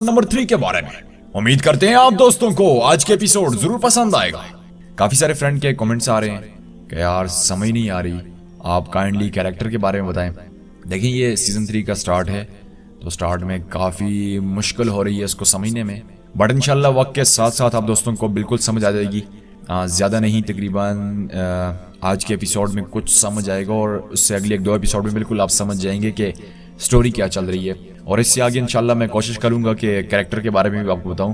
Number 3 के बारे में। उम्मीद करते हैं आप दोस्तों को आज के एपिसोड जरूर पसंद आएगा। काफी सारे फ्रेंड के कमेंट्स आ रहे हैं कि यार समझ नहीं आ रही, आप काइंडली कैरेक्टर के बारे में बताएं। देखिए ये सीजन 3 का स्टार्ट है, तो स्टार्ट में काफ़ी मुश्किल हो रही है इसको समझने में, बट इंशाल्लाह वक्त के साथ साथ आप दोस्तों को बिल्कुल समझ आ जाएगी। ज़्यादा नहीं, तकरीबन आज के एपिसोड में कुछ समझ आएगा और उससे अगले 1-2 एपिसोड में बिल्कुल आप समझ जाएंगे कि स्टोरी क्या चल रही है। और इससे आगे इंशाल्लाह मैं कोशिश करूंगा कि कैरेक्टर के बारे में भी आपको बताऊं।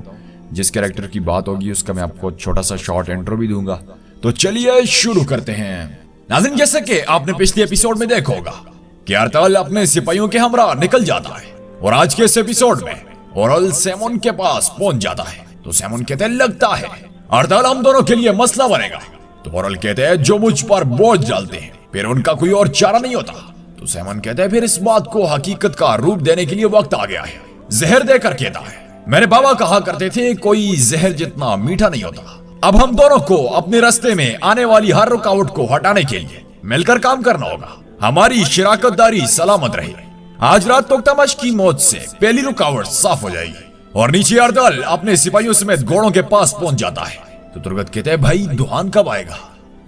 जिस कैरेक्टर की बात होगी उसका मैं आपको छोटा सा शॉर्ट इंट्रो भी दूंगा। तो चलिए शुरू करते हैं। नाज़रीन, जैसे कि आपने पिछले एपिसोड में देखा होगा कि अर्तल अपने सिपाहियों के हमरा निकल जाता है और आज के इस एपिसोड में ओरल सैमन के पास पहुंच जाता है। तो सैमन कहते हैं लगता है अर्तल हम दोनों के लिए मसला बनेगा। तो ओरल कहते हैं जो मुझ पर बोझ डालते हैं फिर उनका कोई और चारा नहीं होता। तो सैमन कहते हैं फिर इस बात को हकीकत का रूप देने के लिए वक्त आ गया है। जहर देकर कहता है मेरे बाबा कहा करते थे कोई जहर जितना मीठा नहीं होता। अब हम दोनों को अपने रास्ते में आने वाली हर रुकावट को हटाने के लिए मिलकर काम करना होगा। हमारी शराकतदारी सलामत रहे। आज रात तोक्तामश की मौत से पहली रुकावट साफ हो जाएगी। और नीचे अर्दल अपने सिपाहियों समेत घोड़ों के पास पहुंच जाता है। तो तुर्गत कहते हैं भाई दुहान कब आएगा?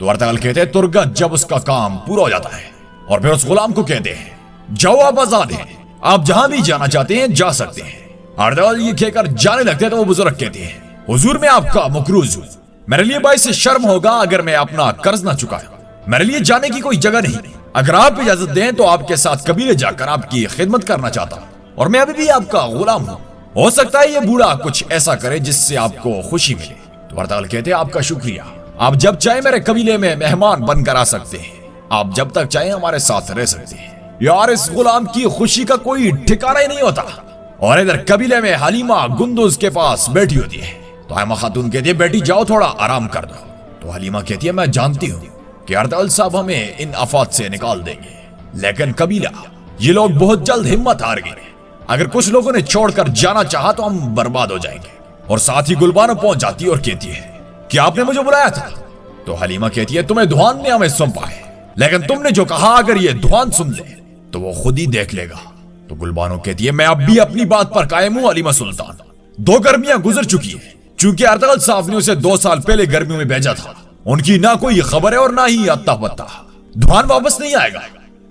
तो अर्दल कहते हैं तुर्गत जब उसका काम पूरा हो जाता है। और फिर उस गुलाम को कहते हैं जाओ आप आजाद हैं, आप जहां भी जाना चाहते हैं जा सकते हैं। अर्दल ये कहकर जाने लगते हैं तो वो बुजुर्ग कहते हैं हुजूर मैं आपका मुकरूज हूँ, मेरे लिए बाइस शर्म होगा अगर मैं अपना कर्ज ना चुकाऊं। मेरे लिए जाने की कोई जगह नहीं, अगर आप इजाजत दें तो आपके साथ कबीले जाकर आपकी खिदमत करना चाहता हूँ और मैं अभी भी आपका गुलाम हूँ। हो सकता है ये बूढ़ा कुछ ऐसा करे जिससे आपको खुशी मिले। तो अर्दल कहते हैं आपका शुक्रिया, आप जब चाहे मेरे कबीले में मेहमान बनकर आ सकते हैं, आप जब तक चाहे हमारे साथ रह सकते हैं। यार इस गुलाम की खुशी का कोई ठिकाना ही नहीं होता। और इधर कबीले में हलीमा गुंदुज के पास बैठी होती है। तो हलीमा खातून कहती है बेटी जाओ थोड़ा आराम कर दो। तो हलीमा कहती है मैं जानती हूँ कि अर्दल साहब हमें इन आफत से निकाल देंगे, लेकिन कबीला ये लोग बहुत जल्द हिम्मत हार गए। अगर कुछ लोगों ने छोड़कर जाना चाहा तो हम बर्बाद हो जाएंगे। और साथ ही गुलबानो पहुंच जाती है और कहती है कि आपने मुझे बुलाया था। तो हलीमा कहती है तुम्हें दुहान ने हमें सौंपा है, लेकिन तुमने जो कहा अगर ये दुहान सुन ले तो वो खुद ही देख लेगा। तो गुलबानो कहती है मैं अब भी अपनी बात पर कायम हूं हलीमा सुल्तान। 2 गर्मियां गुजर चुकी है, चूंकि अर्तगल साहब ने उसे 2 साल पहले गर्मियों में भेजा था। उनकी ना कोई खबर है और ना ही अत्ता पत्ता। दुहान वापस नहीं आएगा।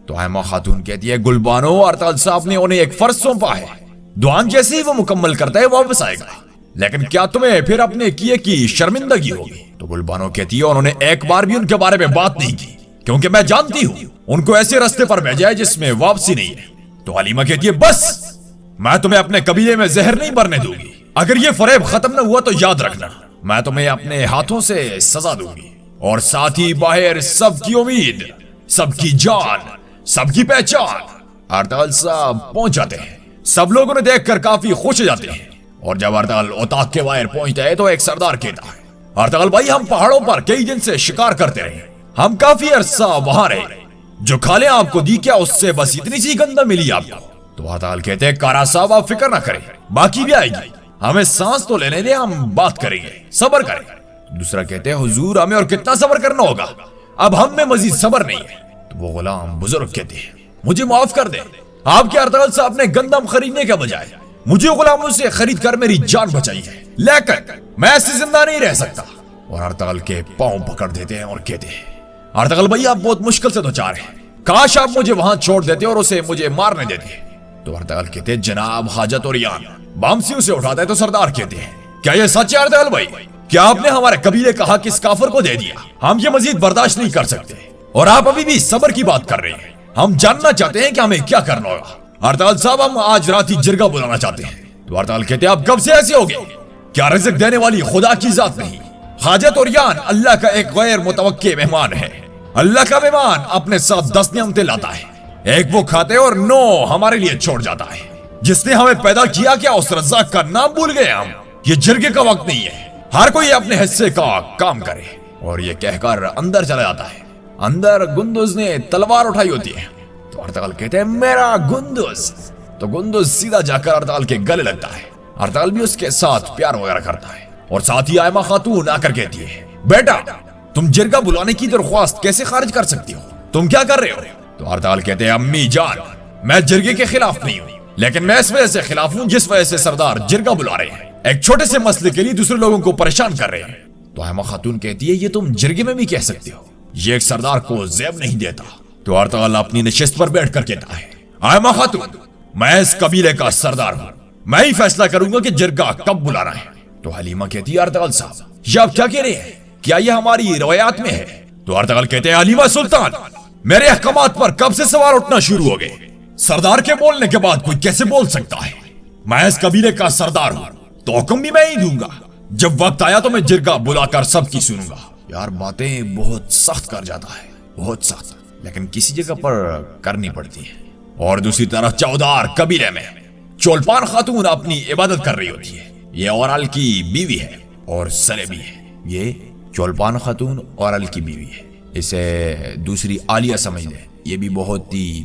तो हलीमा खातून कहती है गुलबानो अर्तगल साहब ने उन्हें एक फर्ज सौंपा है, दुहान जैसे ही वो मुकम्मल करता है वापस आएगा, लेकिन क्या तुम्हें फिर अपने किए की शर्मिंदगी होगी? तो गुलबानो कहती है उन्होंने एक बार भी उनके बारे में बात नहीं की, क्योंकि मैं जानती हूं उनको ऐसे रास्ते पर भेजा है जिसमें वापसी नहीं है। तो हलीमा कहती है बस मैं तुम्हें अपने कबीले में जहर नहीं भरने दूंगी। अगर ये फरेब खत्म न हुआ तो याद रखना मैं तुम्हें अपने हाथों से सजा दूंगी। और साथ ही बाहर सबकी उम्मीद, सबकी जान, सबकी पहचान। अर्तगल साहब पहुंच जाते हैं। सब लोगों ने देखकर काफी खुश हो जाते हैं। और जब अर्तगल ओताक के बाहर पहुंचता है तो एक सरदार कहता है अर्तगल भाई हम पहाड़ों पर कई दिन से शिकार करते रहे, हम काफी अरसा वहां रहे, जो खाले आपको दी क्या उससे बस इतनी सी गंदा मिली आपको? तो अर्तगल कहते हैं कारा साहब आप फिक्र ना करें, बाकी भी आएगी, हमें सांस तो लेने दे, हम बात करेंगे, सब्र करें। दूसरा कहते हैं हुजूर हमें और कितना सब्र करना होगा, अब हम में मजीद सब्र नहीं है। तो वो गुलाम बुजुर्ग कहते हैं मुझे माफ कर दे, आपके अर्तगल साहब ने गंदम खरीदने के बजाय मुझे गुलामों से खरीद कर मेरी जान बचाई है, लेकिन मैं ऐसे जिंदा नहीं रह सकता। और अर्तगल के पांव पकड़ देते हैं और कहते हैं अर्तगल भाई आप बहुत मुश्किल से 2-4 हैं, काश आप मुझे वहां छोड़ देते और उसे मुझे मारने देते। तो अर्तगल कहते हैं जनाब हाजत और यान। बामसियों से उठाता है तो सरदार कहते हैं क्या ये सच है अर्तगल भाई? क्या आपने हमारे कबीले कहा कि इस काफिर को दे दिया? हम ये मजीद बर्दाश्त नहीं कर सकते और आप अभी भी सब्र की बात कर रहे हैं। हम जानना चाहते हैं कि हमें क्या करना होगा। अर्तगल साहब हम आज रात ही जिरगा बुलाना चाहते हैं। तो अर्तगल कहते हैं आप कब से ऐसे हो गए? क्या रिज़्क देने वाली खुदा की जात नहीं? हाजत और यान अल्लाह का एक गैर मुतवक्के मेहमान है। अल्लाह का मेहमान अपने साथ 10 नियमतें लाता है, एक वो खाते और 9 हमारे लिए छोड़ जाता है। जिसने हमें पैदा किया क्या उस रज़्ज़ाक़ का नाम भूल गए हम? ये जिरगे का वक्त नहीं है, हर कोई अपने हिस्से का काम करे। और ये कहकर अंदर चला जाता है। अंदर गुंदुज ने तलवार उठाई होती है। तो अर्तगल कहते हैं मेरा गुंदुज। तो गुंदुज सीधा जाकर अर्तगल के गले लगता है। अर्तगल भी उसके साथ प्यार वगैरह करता है। और साथ ही आयमा खातून आकर कहती है बेटा तुम जिरगा बुलाने की दरख्वास्त कैसे खारिज कर सकती हो, तुम क्या कर रहे हो? तो अर्तगल कहते हैं अम्मी जान मैं जिरगे के खिलाफ नहीं हूँ, लेकिन मैं इस वजह से खिलाफ हूँ जिस वजह से सरदार जिरगा बुला रहे हैं, एक छोटे से मसले के लिए दूसरे लोगों को परेशान कर रहे हैं। तो आयमा खातून कहती है ये तुम जिरगे में भी कह सकते हो, ये एक सरदार को ज़ेब नहीं देता। तो अर्तगल अपनी नशिस्त पर बैठ कर कहता है, आयमा खातून मैं इस कबीले का सरदार हूँ, मैं ही फैसला करूंगा कि जिरगा कब बुलाना है। तो हलीमा कहती है अर्तगल साहब ये आप क्या कह रहे हैं, क्या ये हमारी रवायात में है? तो अर्तगल कहते हैं हलीमा सुल्तान मेरे अहकामात पर कब से सवाल उठना शुरू हो गए? सरदार के बोलने के बाद कोई कैसे बोल सकता है? मैं इस कबीले का सरदार हूँ तो हुक्म भी मैं ही दूंगा, जब वक्त आया तो मैं जिरगा बुलाकर सबकी सुनूंगा। यार बातें बहुत सख्त कर जाता है, बहुत सख्त, लेकिन किसी जगह पर करनी पड़ती है। और दूसरी तरफ चौधार कबीले में चोलपान खातून अपनी इबादत कर रही होती है। ये औरल की बीवी है और सलेबी है। ये चोलपान खातून औरल की बीवी है, इसे दूसरी आलिया समझ ले। ये भी बहुत ही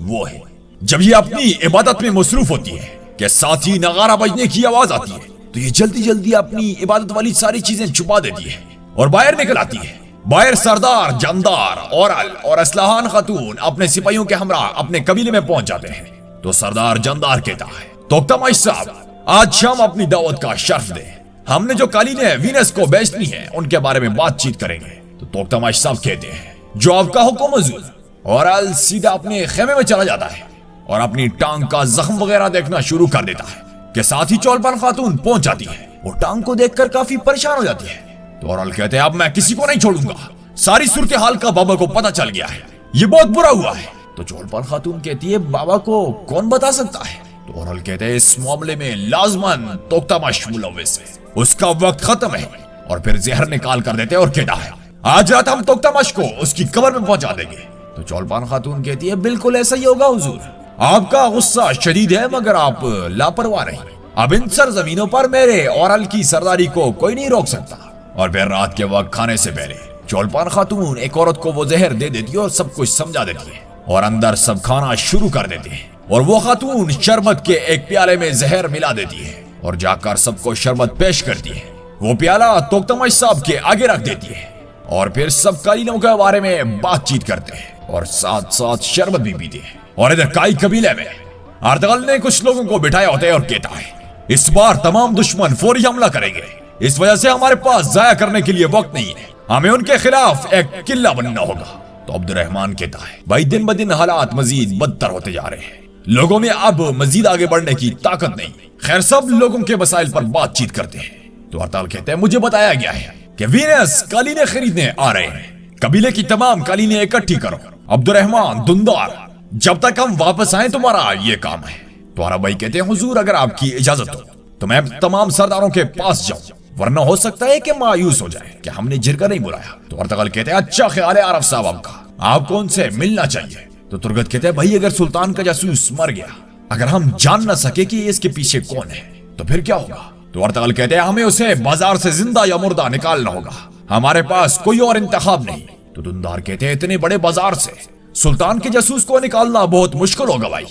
वो है। जब ये अपनी इबादत में मसरूफ होती है कि साथ ही नगारा बजने की आवाज आती है तो ये जल्दी जल्दी अपनी इबादत वाली सारी चीजें छुपा देती है और बाहर निकल आती है। बाहर सरदार जमदार औरल और असलाहान खातून अपने सिपाहियों के हमरा अपने कबीले में पहुंच जाते हैं। तो सरदार जमदार कहता है तोख्तामाश साहब आज शाम अपनी दावत का शर्फ दे, हमने जो कालीने वीनस को बेचनी है उनके बारे में बातचीत करेंगे। तो तोख्तामाश साहब कहते हैं जो आपका हुक्म हुजूर। औरल सीधा अपने खेमे में चला जाता है और अपनी टांग का जख्म वगैरह देखना शुरू कर देता है कि साथ ही चौलपान खातून पहुंच जाती है। वो टांग को देखकर काफी परेशान हो जाती है। तो औरल कहते हैं अब मैं किसी को नहीं छोड़ूंगा, सारी सूरत हाल का बाबा को पता चल गया है, ये बहुत बुरा हुआ है। तो चौलपान खातून कहती है बाबा को कौन बता सकता है? तो औरल कहते हैं इस मामले में लाजमन तोख्तामाश मुलव्विस है, उसका वक्त खत्म है। और फिर जहर निकाल कर देते और कहता है आज रात हम तोख्तामाश को उसकी कब्र में पहुंचा देंगे। तो चौलपान खातून कहती है बिल्कुल ऐसा ही होगा हुजूर, आपका गुस्सा शदीद है मगर आप लापरवाह नहीं। अब इन सरजमीनों पर मेरे औरल की सरदारी को कोई नहीं रोक सकता। और फिर रात के वक्त खाने से पहले चौलपान खातून एक औरत को वो जहर दे देती है और सब कुछ समझा देती है और अंदर सब खाना शुरू कर देते हैं। और वो खातून शरबत के एक प्याले में जहर मिला देती है और जाकर सबको शरबत पेश करती है। वो प्याला तोख्तामाश साहब के आगे रख देती है और फिर सब कालीनों के बारे में बातचीत करते हैं और साथ साथ शरबत भी पीते हैं। और इधर काई कबीले में अर्तगल ने कुछ लोगों को बिठाया होता है और कहता है इस बार तमाम दुश्मन फौरी हमला करेंगे, इस वजह से हमारे पास जाया करने के लिए वक्त नहीं है, हमें उनके खिलाफ एक किला बनना होगा। तो अब्दुर्रहमान कहता है भाई दिन ब दिन हालात मजीद बदतर होते जा रहे हैं, लोगों में अब मजीद आगे बढ़ने की ताकत नहीं। खैर सब लोगों के मसाइल पर बातचीत करते हैं। तो अर्तगल कहते हैं मुझे बताया गया है कि वीनस कालीने खरीदने आ रहे हैं, कबीले की तमाम कालीने इकट्ठी करो। अब्दुर्रहमान दुंदार जब तक हम वापस आए तुम्हारा ये काम है। तो अरब भाई कहते हैं हुजूर अगर आपकी इजाजत हो तो मैं तमाम सरदारों के पास जाऊं, वरना हो सकता है कि मायूस हो जाए कि हमने जिरगा नहीं बुलाया। तो अर्तगल कहते हैं अच्छा ख्याल है आरफ साहब आपका, आपको उनसे मिलना चाहिए। तो तुर्गत कहते हैं भाई अगर सुल्तान का जासूस मर गया, अगर हम जान ना सके कि इसके पीछे कौन है तो फिर क्या होगा? तो अर्तगल कहते हैं हमें उसे बाजार से जिंदा या मुर्दा निकालना होगा, हमारे पास कोई और इंतखाब नहीं। तो दुंदार कहते हैं इतने बड़े बाजार से सुल्तान के जासूस को निकालना बहुत मुश्किल होगा भाई,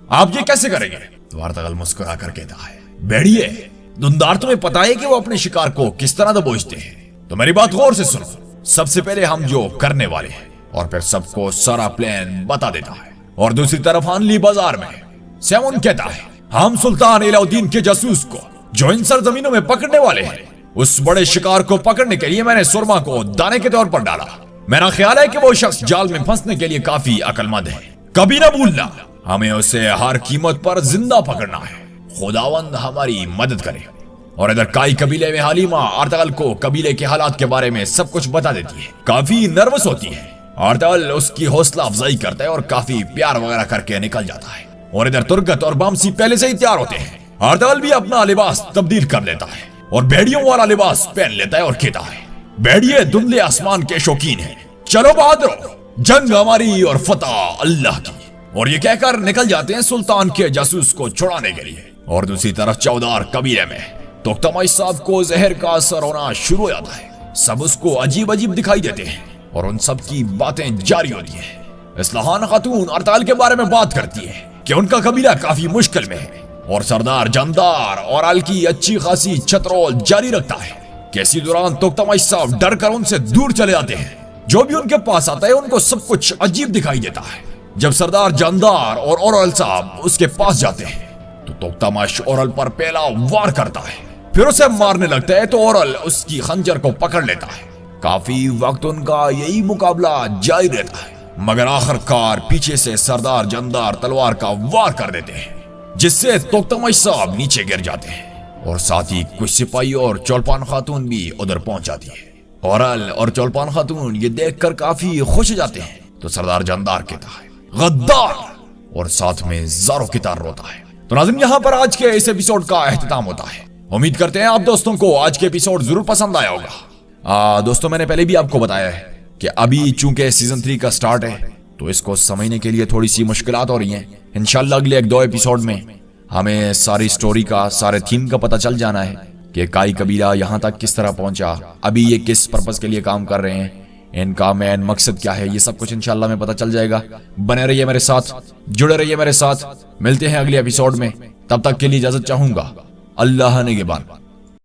आप ये कैसे करेंगे? तो अर्तगल मुस्कुरा कर कहता है भेड़िए दुंदार तुम्हें पता है कि वो अपने शिकार को किस तरह दबोचते हैं, तो मेरी बात गौर से सुनो। सबसे पहले हम जो करने वाले हैं और फिर सबको सारा प्लान बता देता है। और दूसरी तरफ हानली बाजार में सेमुन कहता है हम सुल्तान इलाउद्दीन के जासूस को जो इन सरजमीनों में पकड़ने वाले हैं, उस बड़े शिकार को पकड़ने के लिए मैंने सुरमा को दाने के तौर पर डाला। मेरा ख्याल है कि वो शख्स जाल में फंसने के लिए काफी अक्लमंद है, कभी ना भूलना हमें उसे हर कीमत पर जिंदा पकड़ना है, खुदावंद हमारी मदद करे। और इधर काई कबीले में हलीमा अर्तगल को कबीले के हालात के बारे में सब कुछ बता देती है, काफी नर्वस होती है। अर्तगल उसकी हौसला अफजाई करता है और काफी प्यार वगैरह करके निकल जाता है। और इधर तुर्गत और बामसी पहले से ही तैयार होते हैं। अर्तगल भी अपना लिबास तब्दील कर लेता है और भेड़ियों वाला लिबास पहन लेता है और कहता है भेड़िए धुंधले आसमान के शौकीन हैं, चलो बहादुरो, जंग हमारी और फतह अल्लाह की। और ये कहकर निकल जाते हैं सुल्तान के जासूस को छुड़ाने के लिए। और दूसरी तरफ चौधार कबीले में तोख्तामाश साहब को जहर का असर होना शुरू हो जाता है, सब उसको अजीब अजीब दिखाई देते हैं और उन सब की बातें जारी होती है। इस्लाहान खातून अर्तगल के बारे में बात करती है कि उनका कबीला काफी मुश्किल में है और सरदार जमदार और अल की अच्छी खासी छतरोल जारी रखता है। कैसी दौरान तोख्तामाश साहब डर कर उनसे दूर चले जाते हैं, जो भी उनके पास आता है उनको सब कुछ अजीब दिखाई देता है जब सरदार जानदार और ओरल साहब उसके पास जाते हैं तो तोक्तामाश ओरल पर पहला वार करता है, फिर उसे मारने लगता है तो ओरल उसकी खंजर को पकड़ लेता है। काफी वक्त उनका यही मुकाबला जारी रहता है, मगर आखिरकार पीछे से सरदार जानदार तलवार का वार कर देते हैं, जिससे तोक्तामाश साहब नीचे गिर जाते हैं और साथ ही कुछ सिपाही और चौलपान खातून भी उधर पहुंच जाती है। ओरल और चौलपान खातून ये देखकर काफी खुश हो जाते हैं तो सरदार जानदार कहता है गद्दार, और साथ में ज़ारो की तार रोता है। तो नाज़रीन, यहाँ पर आज के इस एपिसोड का एख्तिताम होता है। उम्मीद करते हैं आप दोस्तों को आज के एपिसोड जरूर पसंद आया होगा। दोस्तों, मैंने पहले भी आपको बताया है कि अभी चूंकि सीजन 3 का स्टार्ट है तो इसको समझने के लिए थोड़ी सी मुश्किलात हो रही हैं। इंशाल्लाह अगले 1-2 एपिसोड में हमें सारी स्टोरी का, सारे थीम का पता चल जाना है कि काई कबीला यहाँ तक किस तरह पहुंचा, अभी ये किस पर्पस के लिए काम कर रहे हैं, इनका मेन मकसद क्या है, ये सब कुछ इंशाल्लाह में पता चल जाएगा। बने रहिए मेरे साथ, जुड़े रहिए मेरे साथ। मिलते हैं अगले एपिसोड में, तब तक के लिए इजाजत चाहूंगा। अल्लाह निगहबान।